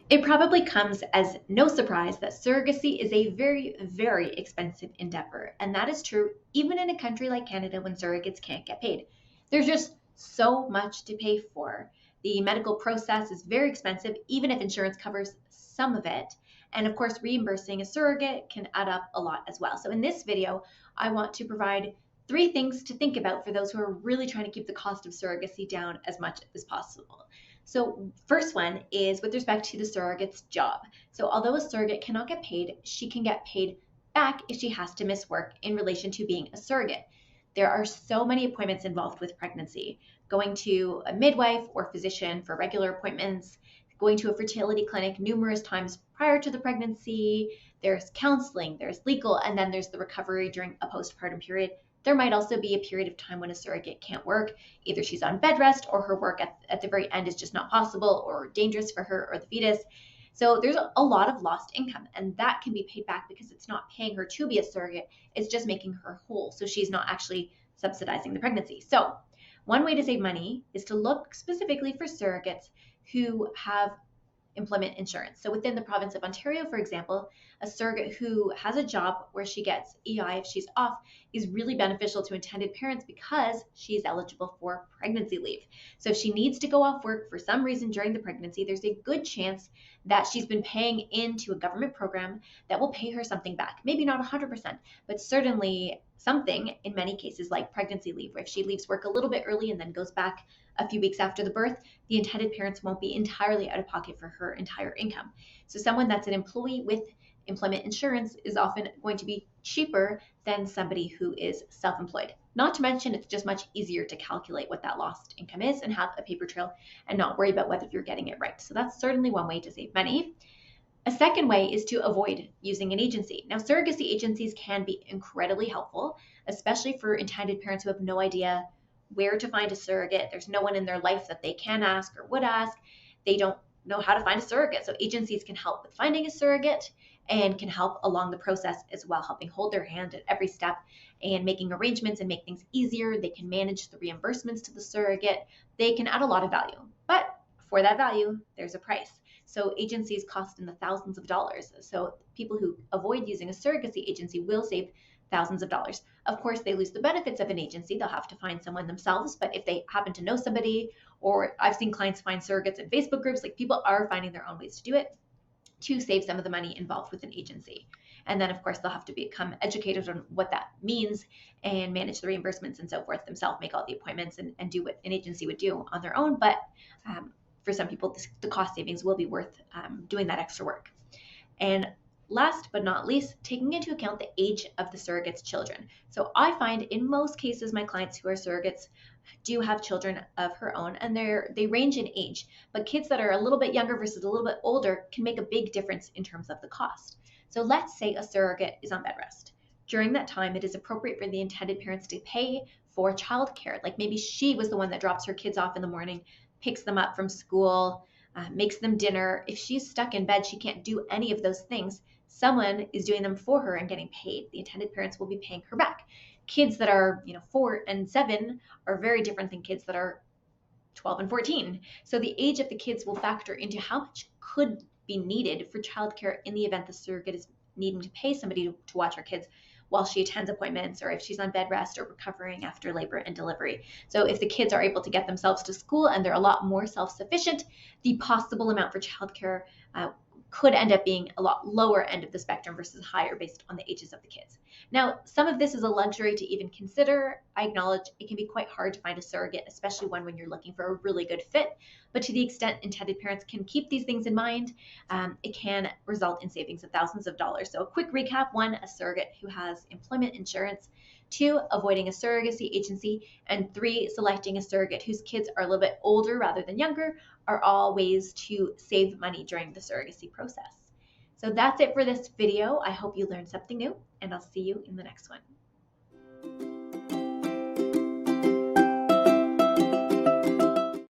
It probably comes as no surprise that surrogacy is a very, very expensive endeavor. And that is true even in a country like Canada when surrogates can't get paid. There's just so much to pay for. The medical process is very expensive, even if insurance covers some of it. And of course, reimbursing a surrogate can add up a lot as well. So in this video, I want to provide 3 things to think about for those who are really trying to keep the cost of surrogacy down as much as possible. So first one is with respect to the surrogate's job. So although a surrogate cannot get paid, she can get paid back if she has to miss work in relation to being a surrogate. There are so many appointments involved with pregnancy. Going to a midwife or physician for regular appointments, going to a fertility clinic numerous times prior to the pregnancy, there's counseling, there's legal, and then there's the recovery during a postpartum period. There might also be a period of time when a surrogate can't work. Either she's on bed rest or her work at the very end is just not possible or dangerous for her or the fetus. So there's a lot of lost income, and that can be paid back because it's not paying her to be a surrogate. It's just making her whole. So she's not actually subsidizing the pregnancy. So one way to save money is to look specifically for surrogates who have employment insurance. So within the province of Ontario, for example, a surrogate who has a job where she gets EI if she's off is really beneficial to intended parents because she is eligible for pregnancy leave. So if she needs to go off work for some reason during the pregnancy, there's a good chance that she's been paying into a government program that will pay her something back. Maybe not 100%, but certainly something in many cases like pregnancy leave, where if she leaves work a little bit early and then goes back a few weeks after the birth, the intended parents won't be entirely out of pocket for her entire income. So someone that's an employee with employment insurance is often going to be cheaper than somebody who is self-employed. Not to mention, it's just much easier to calculate what that lost income is and have a paper trail and not worry about whether you're getting it right. So that's certainly one way to save money. A second way is to avoid using an agency. Now, surrogacy agencies can be incredibly helpful, especially for intended parents who have no idea where to find a surrogate. There's no one in their life that they can ask or would ask. They don't know how to find a surrogate. So agencies can help with finding a surrogate and can help along the process as well, helping hold their hand at every step and making arrangements and make things easier. They can manage the reimbursements to the surrogate. They can add a lot of value. But for that value, there's a price. So agencies cost in the thousands of dollars. So people who avoid using a surrogacy agency will save thousands of dollars. Of course, they lose the benefits of an agency. They'll have to find someone themselves. But if they happen to know somebody, or I've seen clients find surrogates in Facebook groups, like people are finding their own ways to do it to save some of the money involved with an agency. And then, of course, they'll have to become educated on what that means and manage the reimbursements and so forth themselves, make all the appointments and do what an agency would do on their own. But for some people, the cost savings will be worth doing that extra work. And last but not least, taking into account the age of the surrogate's children. So I find in most cases my clients who are surrogates do have children of her own, and they range in age, but kids that are a little bit younger versus a little bit older can make a big difference in terms of the cost. So let's say a surrogate is on bed rest. During that time, it is appropriate for the intended parents to pay for childcare. Like maybe she was the one that drops her kids off in the morning, picks them up from school, makes them dinner. If she's stuck in bed, she can't do any of those things. Someone is doing them for her and getting paid. The intended parents will be paying her back. Kids that are 4 and 7 are very different than kids that are 12 and 14. So the age of the kids will factor into how much could be needed for childcare in the event the surrogate is needing to pay somebody to watch her kids while she attends appointments, or if she's on bed rest or recovering after labor and delivery. So if the kids are able to get themselves to school and they're a lot more self-sufficient, the possible amount for childcare could end up being a lot lower end of the spectrum versus higher based on the ages of the kids. Now, some of this is a luxury to even consider. I acknowledge it can be quite hard to find a surrogate, especially one when you're looking for a really good fit. But to the extent intended parents can keep these things in mind, it can result in savings of thousands of dollars. So a quick recap: 1, a surrogate who has employment insurance; 2, avoiding a surrogacy agency; and 3, selecting a surrogate whose kids are a little bit older rather than younger, are all ways to save money during the surrogacy process. So that's it for this video. I hope you learned something new, and I'll see you in the next one.